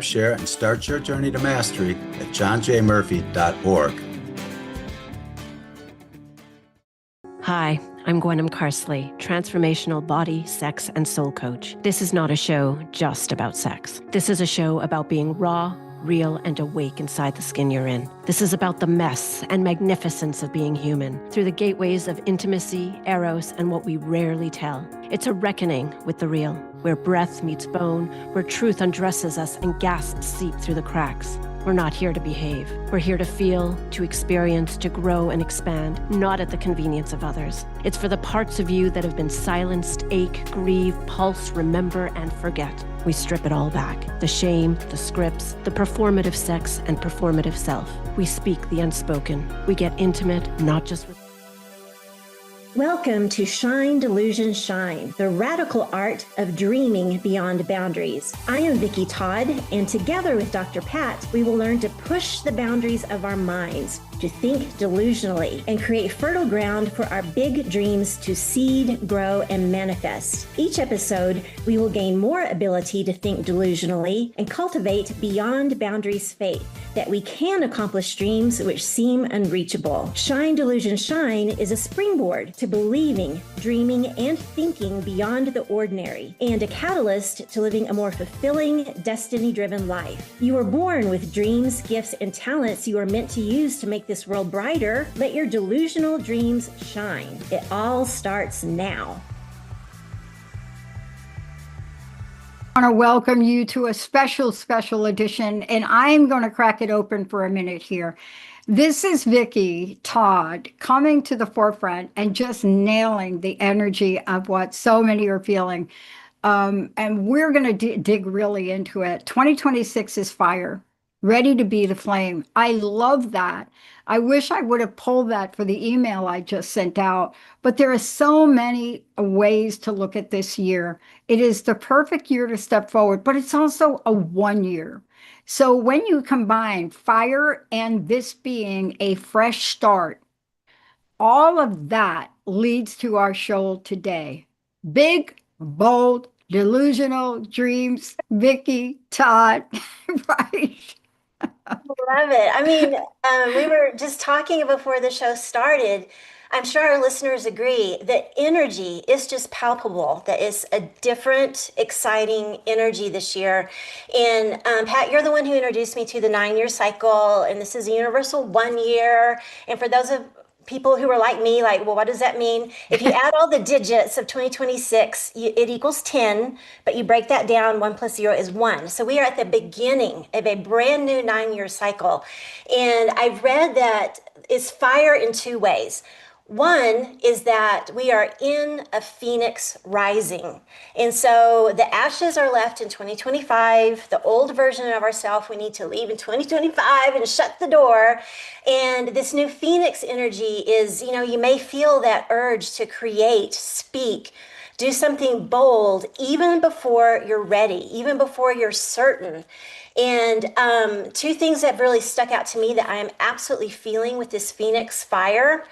share, and start your journey to mastery at johnjmurphy.org. Hi, I'm Gwenem Carsley, transformational body, sex, and soul coach. This is not a show just about sex. This is a show about being raw, real, and awake inside the skin you're in. This is about the mess and magnificence of being human through the gateways of intimacy, eros, and what we rarely tell. It's a reckoning with the real, where breath meets bone, where truth undresses us and gasps seep through the cracks. We're not here to behave. We're here to feel, to experience, to grow and expand, not at the convenience of others. It's for the parts of you that have been silenced, ache, grieve, pulse, remember, and forget. We strip it all back. The shame, the scripts, the performative sex, and performative self. We speak the unspoken. We get intimate, not just with... Welcome to Shine, Delusion, Shine, the radical art of dreaming beyond boundaries. I am Vicki Todd, and together with Dr. Pat, we will learn to push the boundaries of our minds, to think delusionally, and create fertile ground for our big dreams to seed, grow, and manifest. Each episode, we will gain more ability to think delusionally and cultivate beyond boundaries faith that we can accomplish dreams which seem unreachable. Shine, Delusion, Shine is a springboard to believing, dreaming, and thinking beyond the ordinary, and a catalyst to living a more fulfilling, destiny-driven life. You are born with dreams, gifts, and talents you are meant to use to make this world brighter. Let your delusional dreams shine. It all starts now. I want to welcome you to a special edition, and I'm going to crack it open for a minute here. This is Vicki Todd coming to the forefront and just nailing the energy of what so many are feeling. And we're going to dig really into it. 2026 is fire, ready to be the flame. I love that. I wish I would have pulled that for the email I just sent out, but there are so many ways to look at this year. It is the perfect year to step forward, but it's also a 1 year. So when you combine fire and this being a fresh start, all of that leads to our show today. Big, bold, delusional dreams, Vicki Todd, right? Love it. I mean, we were just talking before the show started. I'm sure our listeners agree that energy is just palpable, that it's a different, exciting energy this year. And Pat, you're the one who introduced me to the 9-year cycle, and this is a universal 1 year. And for those of people who are like me, like, well, what does that mean? If you add all the digits of 2026, it equals 10, but you break that down, 1 plus 0 is 1. So we are at the beginning of a brand new 9-year cycle. And I've read that it's fire in 2 ways. One is that we are in a phoenix rising. And so the ashes are left in 2025. The old version of ourselves we need to leave in 2025 and shut the door. And this new phoenix energy is, you may feel that urge to create, speak, do something bold, even before you're ready, even before you're certain. And 2 things that really stuck out to me that I am absolutely feeling with this phoenix fire.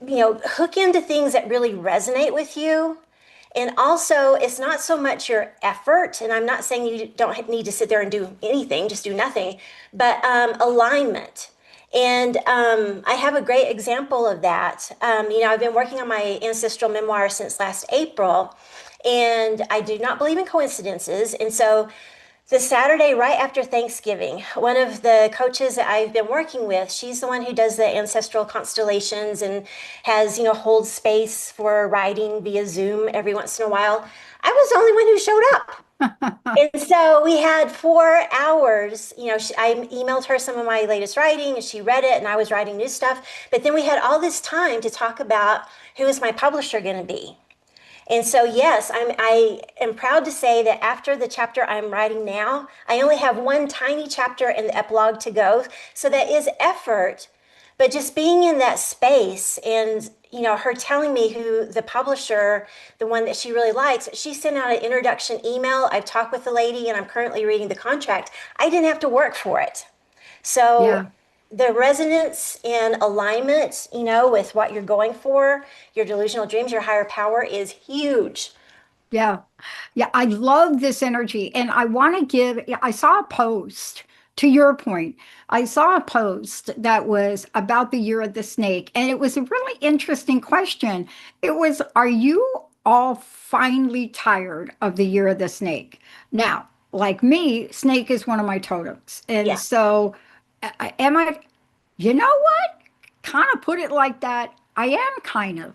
Hook into things that really resonate with you. And also, it's not so much your effort, and I'm not saying you don't need to sit there and do anything, just do nothing, but alignment. And I have a great example of that. I've been working on my ancestral memoir since last April, and I do not believe in coincidences. And so the Saturday right after Thanksgiving, one of the coaches that I've been working with, she's the one who does the ancestral constellations and has, holds space for writing via Zoom every once in a while. I was the only one who showed up. And so we had 4 hours, I emailed her some of my latest writing and she read it and I was writing new stuff. But then we had all this time to talk about who is my publisher going to be. And so, yes, I am proud to say that after the chapter I'm writing now, I only have 1 tiny chapter in the epilogue to go. So that is effort, but just being in that space and, her telling me who the publisher, the one that she really likes, she sent out an introduction email. I've talked with the lady and I'm currently reading the contract. I didn't have to work for it. So yeah. The resonance and alignment, with what you're going for, your delusional dreams, your higher power is huge. Yeah. Yeah, I love this energy. And I want to I saw a post to your point. I saw a post that was about the year of the snake, and it was a really interesting question. It was, are you all finally tired of the year of the snake? Now, like me, snake is one of my totems. And Yeah. so, am I, you know what? Kind of put it like that. I am kind of,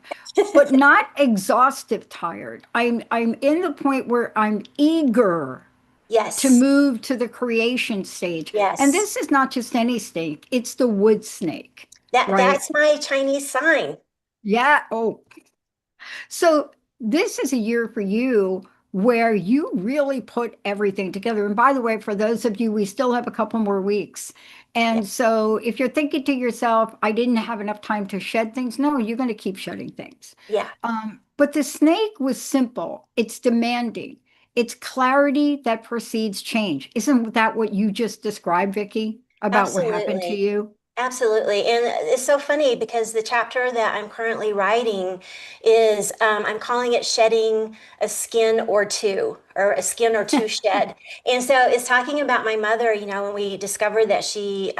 but not exhaustive tired. I'm in the point where I'm eager to Yes. move to the creation stage. And Yes. this is not just any snake, it's the wood snake, right? That's my Chinese sign. Yeah. Oh, so this is a year for you where you really put everything together. And by the way, for those of you, we still have a couple more weeks. Yeah. And so if you're thinking to yourself, I didn't have enough time to shed things, no, you're going to keep shedding things. Yeah. But the snake was simple. It's demanding. It's clarity that precedes change. Isn't that what you just described, Vicky, about what happened to Absolutely. you? Absolutely. And it's so funny because the chapter that I'm currently writing is, I'm calling it Shedding a Skin or Two, or a Skin or Two Shed. And so it's talking about my mother, when we discovered that she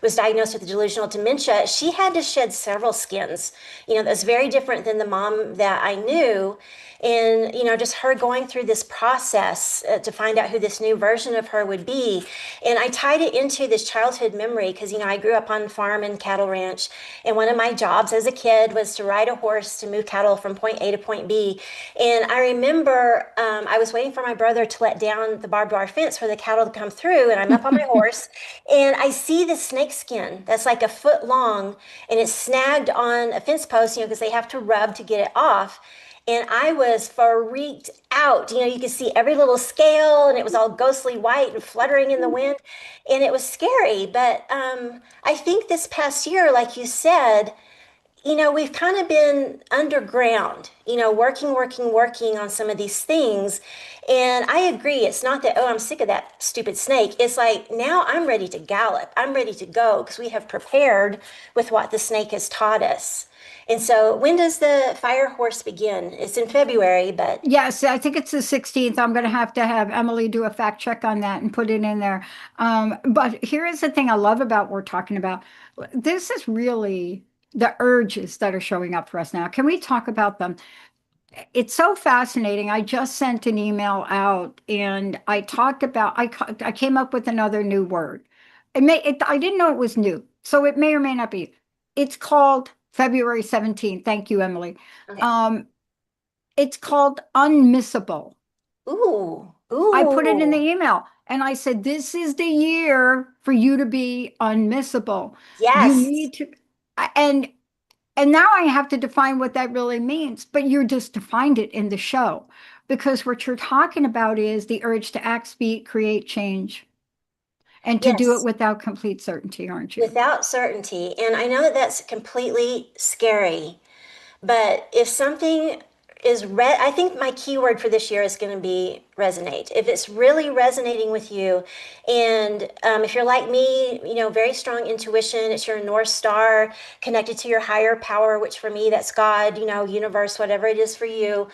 was diagnosed with delusional dementia, she had to shed several skins, that's very different than the mom that I knew. And, just her going through this process to find out who this new version of her would be. And I tied it into this childhood memory because, I grew up on farm and cattle ranch. And one of my jobs as a kid was to ride a horse to move cattle from point A to point B. And I remember I was waiting for my brother to let down the barbed wire fence for the cattle to come through. And I'm up on my horse and I see this snake skin that's like a foot long and it's snagged on a fence post, because they have to rub to get it off. And I was freaked out. You could see every little scale, and it was all ghostly white and fluttering in the wind. And it was scary. But I think this past year, like you said, we've kind of been underground, working on some of these things. And I agree. It's not that, oh, I'm sick of that stupid snake. It's like, now I'm ready to gallop. I'm ready to go because we have prepared with what the snake has taught us. And so, when does the fire horse begin? It's in February, but Yes, I think it's the 16th. I'm going to have Emily do a fact check on that and put it in there. But here is the thing I love about what we're talking about. This is really the urges that are showing up for us now. Can we talk about them? It's so fascinating. I just sent an email out and I talked about, I came up with another new word. I didn't know it was new, so it may or may not be. It's called February 17th. Thank you, Emily. okay. Um, it's called unmissable. Ooh, I put it in the ooh, email and I said, this is the year for you to be unmissable. You yes, need to, and and now I have to define what that really means, but you're just defined it in the show because what you're talking about is the urge to act, speak, create change, and to do it yes. without complete certainty, aren't you? Without certainty. And I know that that's completely scary. But if something I think my keyword for this year is going to be resonate. If it's really resonating with you, and if you're like me, very strong intuition, it's your North Star connected to your higher power, which for me, that's God, universe, whatever it is for you.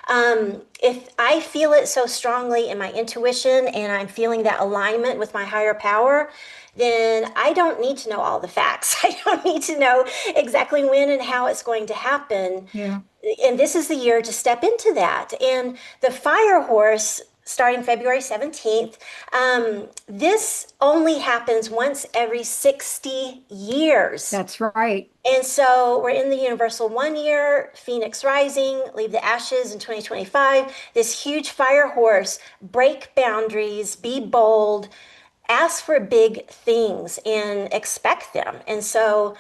If I feel it so strongly in my intuition and I'm feeling that alignment with my higher power, then I don't need to know all the facts. I don't need to know exactly when and how it's going to happen. Yeah. And this is the year to step into that. And the fire horse, starting February 17th, this only happens once every 60 years. That's right. And so we're in the universal 1 year, Phoenix rising, leave the ashes in 2025. This huge fire horse, break boundaries, be bold, ask for big things and expect them. And so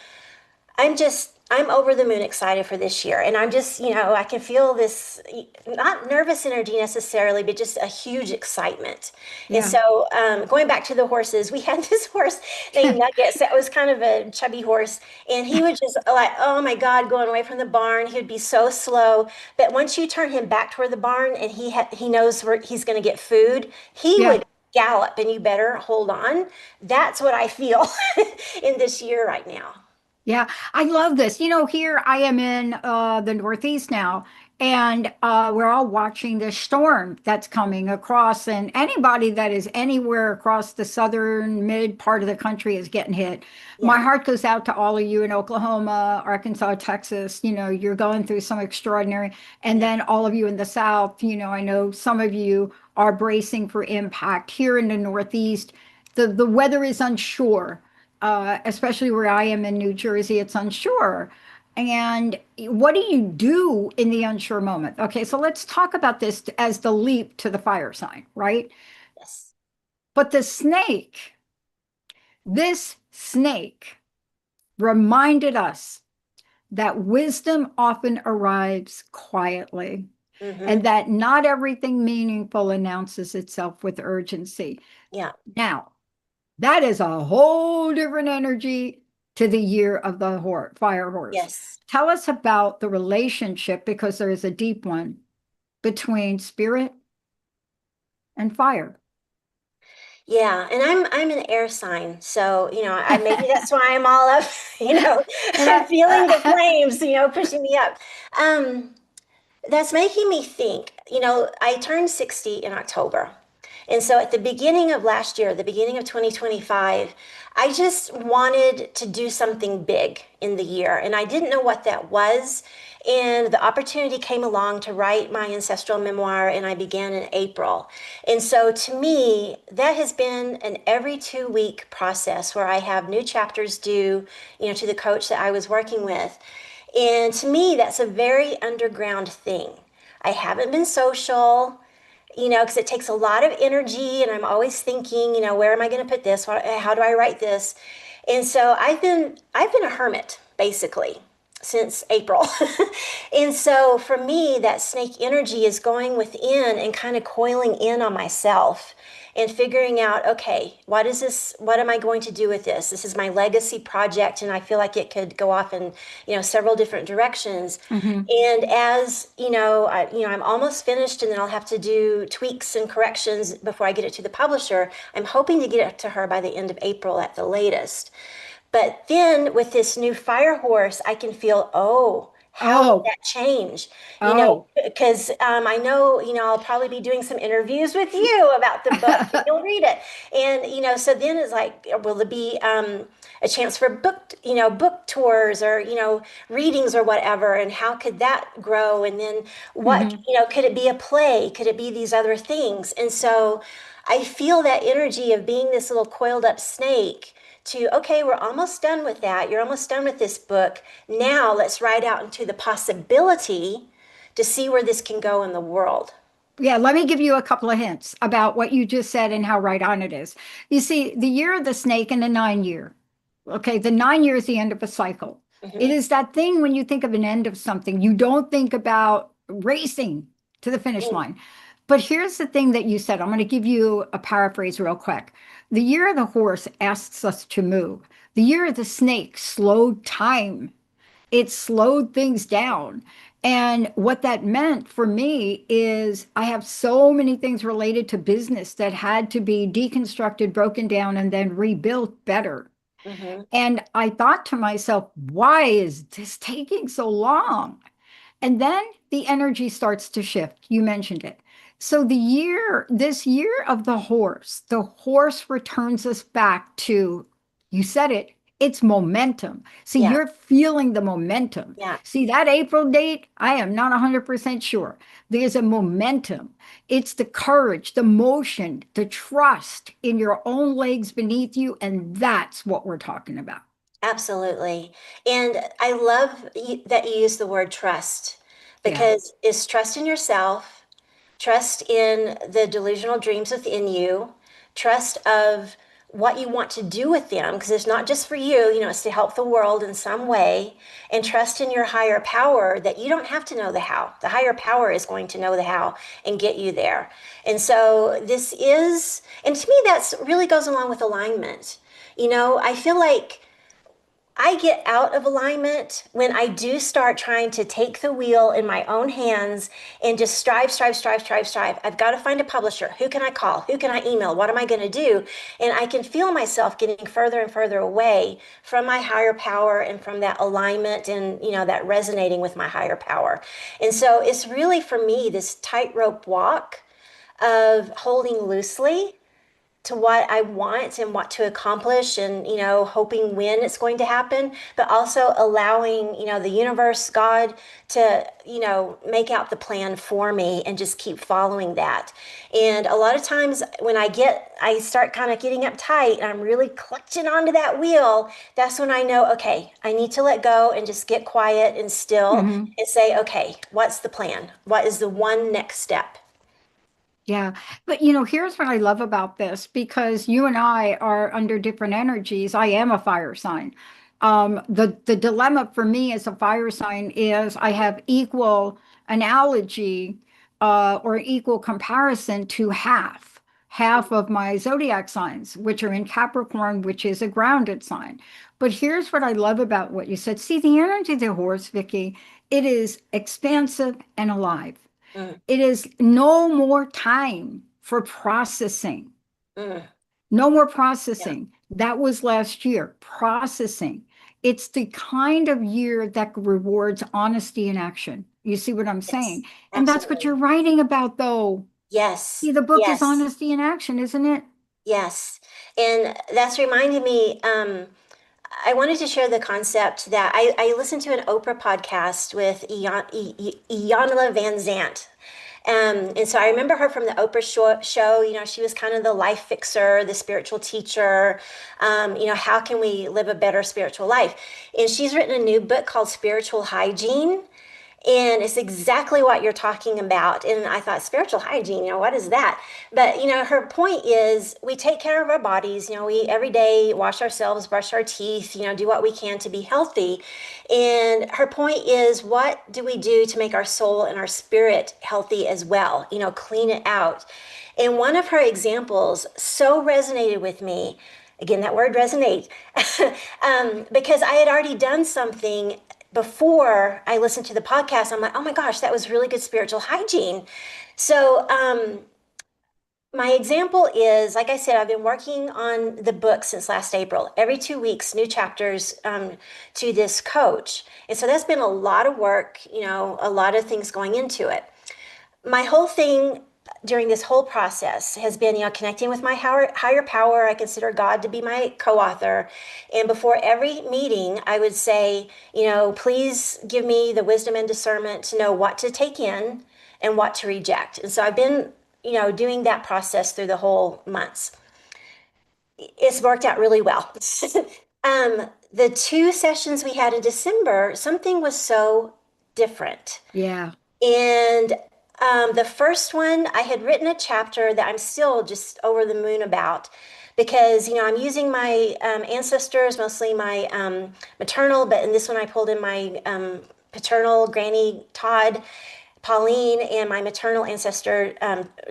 I'm over the moon excited for this year. And I'm just, I can feel this, not nervous energy necessarily, but just a huge excitement. And Yeah. so, going back to the horses, we had this horse named Nuggets that was kind of a chubby horse. And he would just like, oh my God, going away from the barn. He would be so slow. But once you turn him back toward the barn and he knows where he's going to get food, he Yeah. would gallop and you better hold on. That's what I feel in this year right now. Yeah, I love this. Here I am in the Northeast now, And we're all watching this storm that's coming across, and anybody that is anywhere across the southern mid part of the country is getting hit. My Yeah. heart goes out to all of you in Oklahoma, Arkansas, Texas. You're going through some extraordinary, and Yeah. then all of you in the South. I know some of you are bracing for impact here in the Northeast. The weather is unsure, especially where I am in New Jersey. It's unsure. And what do you do in the unsure moment? Okay, so let's talk about this as the leap to the fire sign, right? Yes. But this snake reminded us that wisdom often arrives quietly Mm-hmm. and that not everything meaningful announces itself with urgency. Yeah. Now, that is a whole different energy to the year of the fire horse. Yes. Tell us about the relationship, because there is a deep one, between spirit and fire. Yeah, and I'm an air sign, so I maybe that's why I'm all up, And I, feeling the flames, pushing me up. Um, that's making me think, I turned 60 in October. And so at the beginning of last year, the beginning of 2025, I just wanted to do something big in the year. And I didn't know what that was. And the opportunity came along to write my ancestral memoir, and I began in April. And so to me, that has been an every 2 week process where I have new chapters due, to the coach that I was working with. And to me, that's a very underground thing. I haven't been social, because it takes a lot of energy, and I'm always thinking, where am I going to put this? How do I write this? And so I've been a hermit basically since April. And so for me, that snake energy is going within and kind of coiling in on myself and figuring out, okay, what is this? What am I going to do with this? This is my legacy project, and I feel like it could go off in, several different directions. Mhm. And as I'm almost finished, and then I'll have to do tweaks and corrections before I get it to the publisher. I'm hoping to get it to her by the end of April at the latest. But then with this new fire horse, I can feel, oh, how did Oh, that change? oh. Because I know, I'll probably be doing some interviews with you about the book, and you'll read it. And, so then it's like, will there be a chance for book tours, or, readings or whatever? And how could that grow? And then what, Mhm. could it be a play? Could it be these other things? And so I feel that energy of being this little coiled up snake to, okay, we're almost done with that. You're almost done with this book. Now let's ride out into the possibility to see where this can go in the world. Yeah, let me give you a couple of hints about what you just said and how right on it is. You see, the year of the snake and the 9 year. Okay, the 9 year is the end of a cycle. It Hmm. is that thing when you think of an end of something, you don't think about racing to the finish line. But here's the thing that you said. I'm going to give you a paraphrase real quick. The year of the horse asks us to move. The year of the snake slowed time. It slowed things down. And what that meant for me is I have so many things related to business that had to be deconstructed, broken down, and then rebuilt better. Hmm. And I thought to myself, why is this taking so long? And then the energy starts to shift. You mentioned it. So this year of the horse returns us back to, you said it, it's momentum. See, Yeah, you're feeling the momentum. yeah, See, that April date, I am not 100% sure. There's a momentum. It's the courage, the motion, the trust in your own legs beneath you. And that's what we're talking about. absolutely. And I love that you use the word trust, Yeah. because it's trust in yourself, trust in the delusional dreams within you, trust of what you want to do with them, because it's not just for you, it's to help the world in some way, and trust in your higher power that you don't have to know the how. The higher power is going to know the how and get you there. And so this is, and to me, that's really goes along with alignment. I feel like I get out of alignment when I do start trying to take the wheel in my own hands and just strive. I've got to find a publisher. Who can I call? Who can I email? What am I going to do? And I can feel myself getting further and further away from my higher power and from that alignment and, that resonating with my higher power. And so it's really for me this tightrope walk of holding loosely to what I want and what to accomplish and, hoping when it's going to happen, but also allowing, the universe, God to, make out the plan for me and just keep following that. And a lot of times when I start kind of getting uptight and I'm really clutching onto that wheel, that's when I know, okay, I need to let go and just get quiet and still Mhm. and say, okay, what's the plan? What is the one next step? Yeah. But here's what I love about this because you and I are under different energies. I am a fire sign. The dilemma for me as a fire sign is I have equal analogy or equal comparison to half of my zodiac signs, which are in Capricorn, which is a grounded sign. But here's what I love about what you said. See, the energy of the horse, Vicky, it is expansive and alive. Mm, It is no more time for processing. mm, No more yeah. processing. That was last year. Processing. It's the kind of year that rewards honesty and action. You see what I'm Yes, saying? And that's what you're absolutely. writing about, though. Yes, See, the book is yes, honesty and action, isn't it? yes. And that's reminded me, I wanted to share the concept that I listened to an Oprah podcast with Iyanla Van Zant. And so I remember her from the Oprah show. She was kind of the life fixer, the spiritual teacher. How can we live a better spiritual life? And she's written a new book called Spiritual Hygiene. And it's exactly what you're talking about. And I thought, spiritual hygiene, what is that? But, her point is we take care of our bodies. We every day wash ourselves, brush our teeth, do what we can to be healthy. And her point is, what do we do to make our soul and our spirit healthy as well? Clean it out. And one of her examples so resonated with me. Again, that word resonate, because I had already done something before I listened to the podcast. I'm like, oh my gosh, that was really good spiritual hygiene. So, my example is, like I said, I've been working on the book since last April. Every 2 weeks, new chapters to this coach. And so that's been a lot of work, a lot of things going into it. My whole thing during this whole process has been, connecting with my higher power. I consider God to be my co-author. And before every meeting, I would say, please give me the wisdom and discernment to know what to take in and what to reject. And so I've been, doing that process through the whole months. It's worked out really well. The 2 sessions we had in December, something was so different. Yeah. And the first one, I had written a chapter that I'm still just over the moon about because, I'm using my ancestors, mostly my maternal, but in this one I pulled in my paternal, Granny Todd, Pauline, and my maternal ancestor,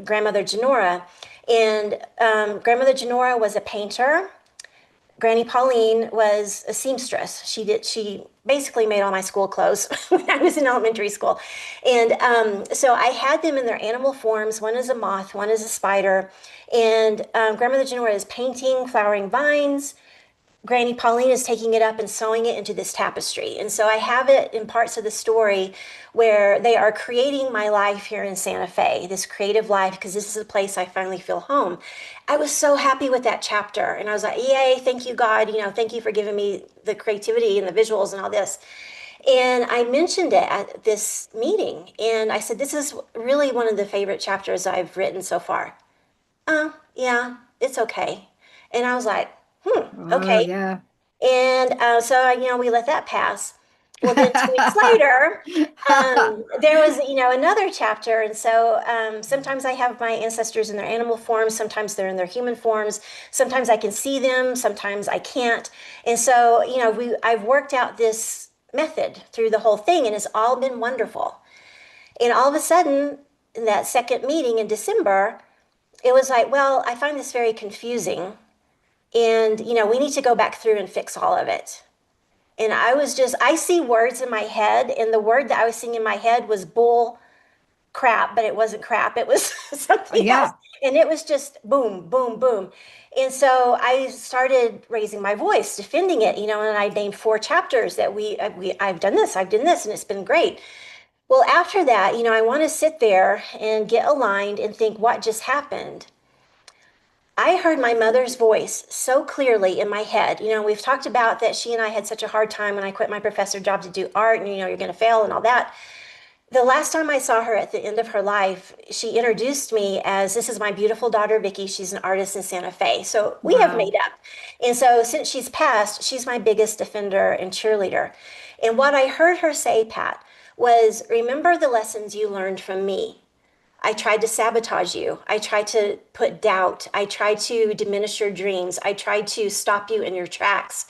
Grandmother Janora. And Grandmother Janora was a painter. Granny Pauline was a seamstress. She basically made all my school clothes when I was in elementary school. And so I had them in their animal forms. One is a moth, one is a spider. And Grandmother Genora is painting flowering vines. Granny Pauline is taking it up and sewing it into this tapestry. And so I have it in parts of the story where they are creating my life here in Santa Fe, this creative life, because this is a place I finally feel home. I was so happy with that chapter. And I was like, yay, thank you, God. Thank you for giving me the creativity and the visuals and all this. And I mentioned it at this meeting. And I said, this is really one of the favorite chapters I've written so far. Yeah, it's okay. And I was like, Oh, okay. yeah. And so, we let that pass. Well, then 2 weeks later, there was, another chapter. And so sometimes I have my ancestors in their animal forms, sometimes they're in their human forms, sometimes I can see them, sometimes I can't. And so, I've worked out this method through the whole thing, and it's all been wonderful. And all of a sudden, in that second meeting in December, it was like, well, I find this very confusing. And, we need to go back through and fix all of it. And I see words in my head, and the word that I was seeing in my head was bull crap, but it wasn't crap. It was something else. Yeah. And it was just boom, boom, boom. And so I started raising my voice, defending it, and I named 4 chapters that I've done this, and it's been great. Well, after that, I want to sit there and get aligned and think what just happened. I heard my mother's voice so clearly in my head. We've talked about that she and I had such a hard time when I quit my professor job to do art, and you're going to fail and all that. The last time I saw her at the end of her life, she introduced me as, this is my beautiful daughter, Vicky. She's an artist in Santa Fe. So we have Wow. made up. And so since she's passed, she's my biggest defender and cheerleader. And what I heard her say, Pat, was, remember the lessons you learned from me. I tried to sabotage you. I tried to put doubt. I tried to diminish your dreams. I tried to stop you in your tracks.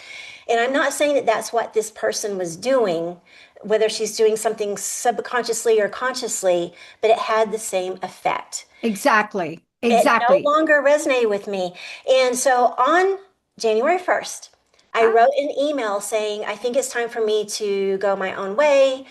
And I'm not saying that that's what this person was doing, whether she's doing something subconsciously or consciously, but it had the same effect. Exactly. It no Exactly. longer resonated with me. And so on January 1st, I wrote an email saying, I think it's time for me to go my own way.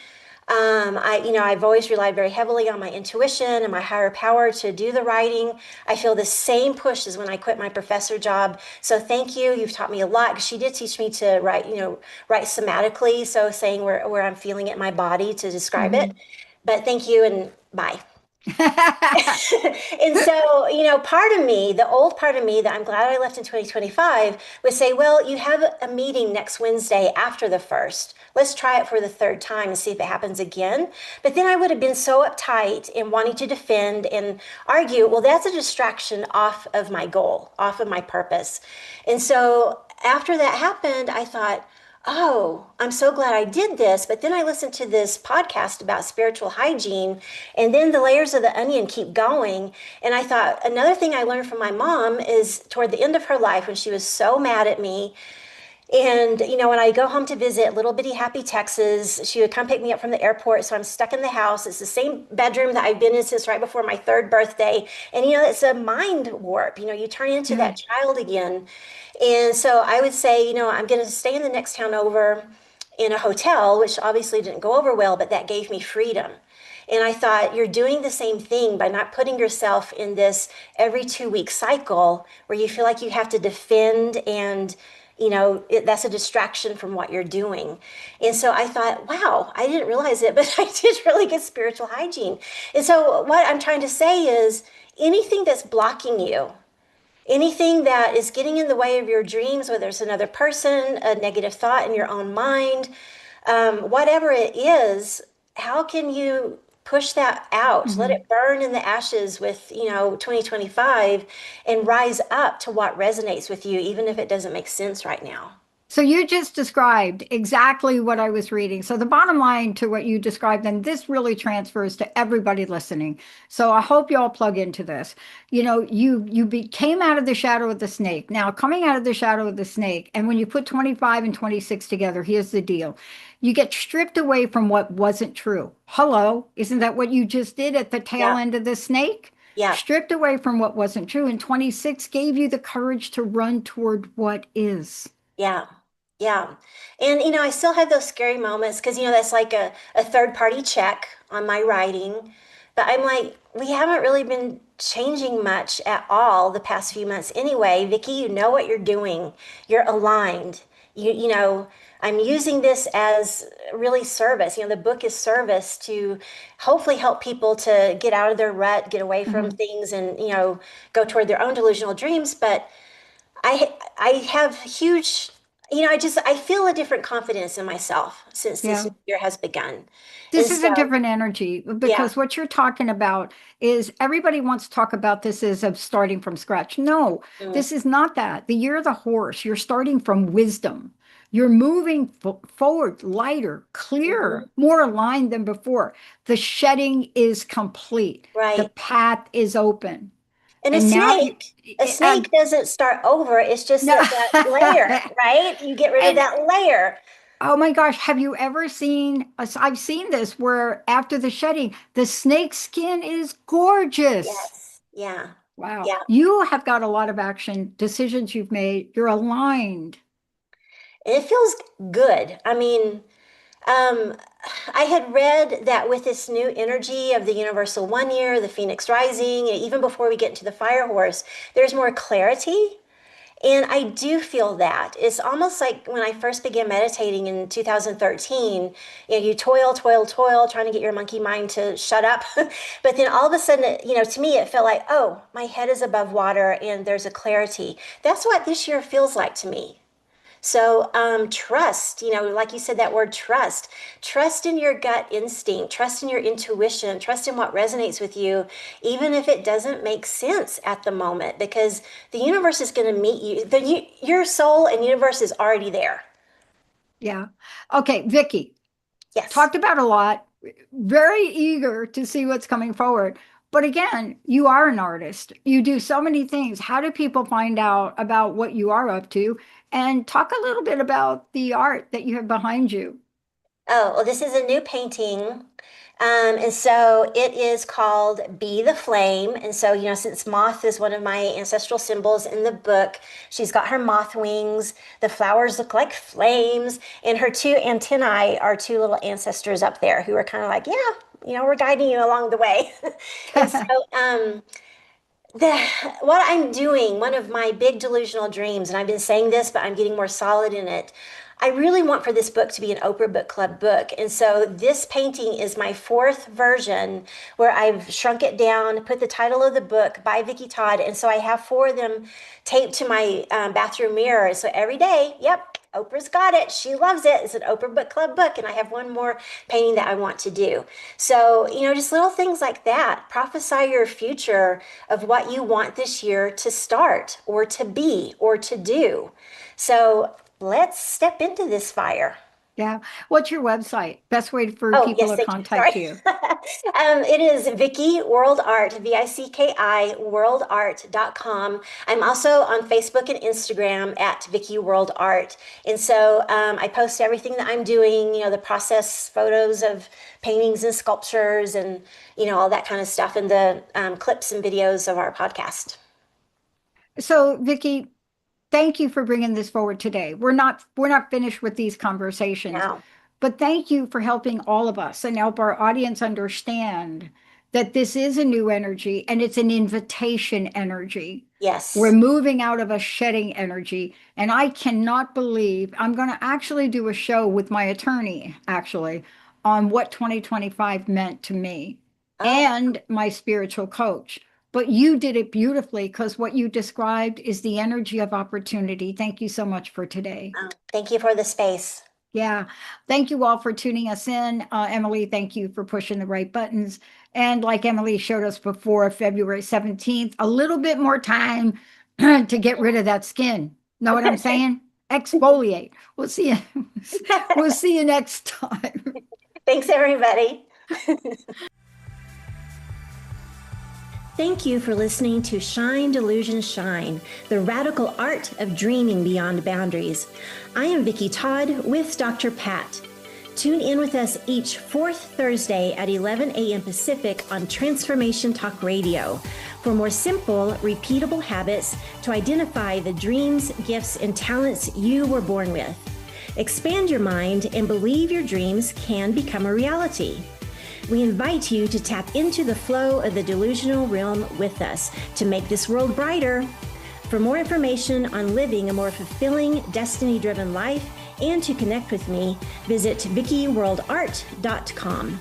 I've always relied very heavily on my intuition and my higher power to do the writing. I feel the same push as when I quit my professor job. So thank you. You've taught me a lot, because she did teach me to write somatically. So saying where I'm feeling it in my body to describe it. But thank you and bye. And so, part of me, the old part of me that I'm glad I left in 2025, would say, well, you have a meeting next Wednesday after the first. Let's try it for the third time and see if it happens again. But then I would have been so uptight and wanting to defend and argue. Well, that's a distraction off of my goal, off of my purpose. And so after that happened, I thought, oh, I'm so glad I did this. But then I listened to this podcast about spiritual hygiene, and then the layers of the onion keep going. And I thought, another thing I learned from my mom is toward the end of her life, when she was so mad at me. And, when I go home to visit little bitty happy Texas, she would come pick me up from the airport. So I'm stuck in the house. It's the same bedroom that I've been in since right before my 3rd birthday. And, it's a mind warp. You turn into Yeah. that child again. And so I would say, I'm going to stay in the next town over in a hotel, which obviously didn't go over well, but that gave me freedom. And I thought, you're doing the same thing by not putting yourself in this every 2-week cycle where you feel like you have to defend, and that's a distraction from what you're doing. And so I thought, wow, I didn't realize it, but I did really good spiritual hygiene. And so what I'm trying to say is, anything that's blocking you, anything that is getting in the way of your dreams, whether it's another person, a negative thought in your own mind, whatever it is, how can you push that out? Let Mhm. it burn in the ashes with, 2025, and rise up to what resonates with you, even if it doesn't make sense right now. So you just described exactly what I was reading. So the bottom line to what you described, and this really transfers to everybody listening. So I hope you all plug into this. Came out of the shadow of the snake. Now, coming out of the shadow of the snake, and when you put 25 and 26 together, here's the deal. You get stripped away from what wasn't true. Hello, isn't that what you just did at the tail Yeah, end of the snake? yeah, Stripped away from what wasn't true. And 26 gave you the courage to run toward what is. yeah. Yeah. And, I still have those scary moments because, that's like a third party check on my writing. But I'm like, we haven't really been changing much at all the past few months anyway. Vicky, you know what you're doing. You're aligned. I'm using this as really service. The book is service to hopefully help people to get out of their rut, get away from Mhm. things, and, go toward their own delusional dreams. But I have huge, I feel a different confidence in myself since this Yeah. new year has begun. This And is a so, different energy yeah. because what you're talking about is everybody wants to talk about this as of starting from scratch. No, Mm, this is not that. The year of the horse, you're starting from wisdom. You're moving forward, lighter, clearer, mhm. more aligned than before. The shedding is complete. The Right. path is open. And And now you, a uh, snake doesn't start over. It's just no. that layer, right? You get rid of And that layer. oh my gosh, have you ever seen? I've seen this where after the shedding, the snake skin is gorgeous. Yes. Yeah. Wow. Yeah. You have got a lot of action, decisions you've made. You're aligned. And it feels good. I mean, I had read that with this new energy of the Universal One Year, the Phoenix Rising, and even before we get into the Fire Horse, there's more clarity. And I do feel that. It's almost like when I first began meditating in 2013, you toil, toil, toil, trying to get your monkey mind to shut up. But then all of a sudden, to me, it felt like, oh, my head is above water and there's a clarity. That's what this year feels like to me. So, trust, like you said, that word trust in your gut instinct, trust in your intuition, trust in what resonates with you, even if it doesn't make sense at the moment, because the universe is going to meet you. Your soul and universe is already there. Yeah. Okay, Vicki, Yes. talked about a lot, very eager to see what's coming forward. But again, you are an artist. You do so many things. How do people find out about what you are up to? And talk a little bit about the art that you have behind you. Oh, well, this is a new painting. And so it is called Be the Flame. And so, since moth is one of my ancestral symbols in the book, she's got her moth wings. The flowers look like flames. And her two antennae are two little ancestors up there who are kind of like, yeah, we're guiding you along the way. And so, what I'm doing, one of my big delusional dreams, and I've been saying this, but I'm getting more solid in it. I really want for this book to be an Oprah Book Club book. And so this painting is my fourth version where I've shrunk it down, put the title of the book by Vicki Todd. And so I have four of them taped to my bathroom mirror. So every day, yep, Oprah's got it. She loves it. It's an Oprah Book Club book. And I have one more painting that I want to do. So, just little things like that. Prophesy your future of what you want this year to start or to be or to do. So let's step into this fire. Yeah. What's your website? Best way for people to contact you. It is Vicki World Art, VICKI worldart.com. I'm also on Facebook and Instagram at Vicki World Art. And so I post everything that I'm doing, the process photos of paintings and sculptures and, all that kind of stuff, and the clips and videos of our podcast. So, Vicki, thank you for bringing this forward today. We're not finished with these conversations, No. but thank you for helping all of us and help our audience understand that this is a new energy and it's an invitation energy. Yes. We're moving out of a shedding energy. And I cannot believe I'm going to actually do a show with my attorney, actually, on what 2025 meant to me and my spiritual coach. But you did it beautifully because what you described is the energy of opportunity. Thank you so much for today. Thank you for the space. Yeah. Thank you all for tuning us in. Emily, thank you for pushing the right buttons. And like Emily showed us before, February 17th, a little bit more time to get rid of that skin. Know what I'm saying? Exfoliate. We'll see you. We'll see you next time. Thanks, everybody. Thank you for listening to Shine, Delusion, Shine, the radical art of dreaming beyond boundaries. I am Vicki Todd with Dr. Pat. Tune in with us each fourth Thursday at 11 a.m. Pacific on Transformation Talk Radio for more simple, repeatable habits to identify the dreams, gifts, and talents you were born with. Expand your mind and believe your dreams can become a reality. We invite you to tap into the flow of the delusional realm with us to make this world brighter. For more information on living a more fulfilling, destiny-driven life and to connect with me, visit VickiWorldArt.com.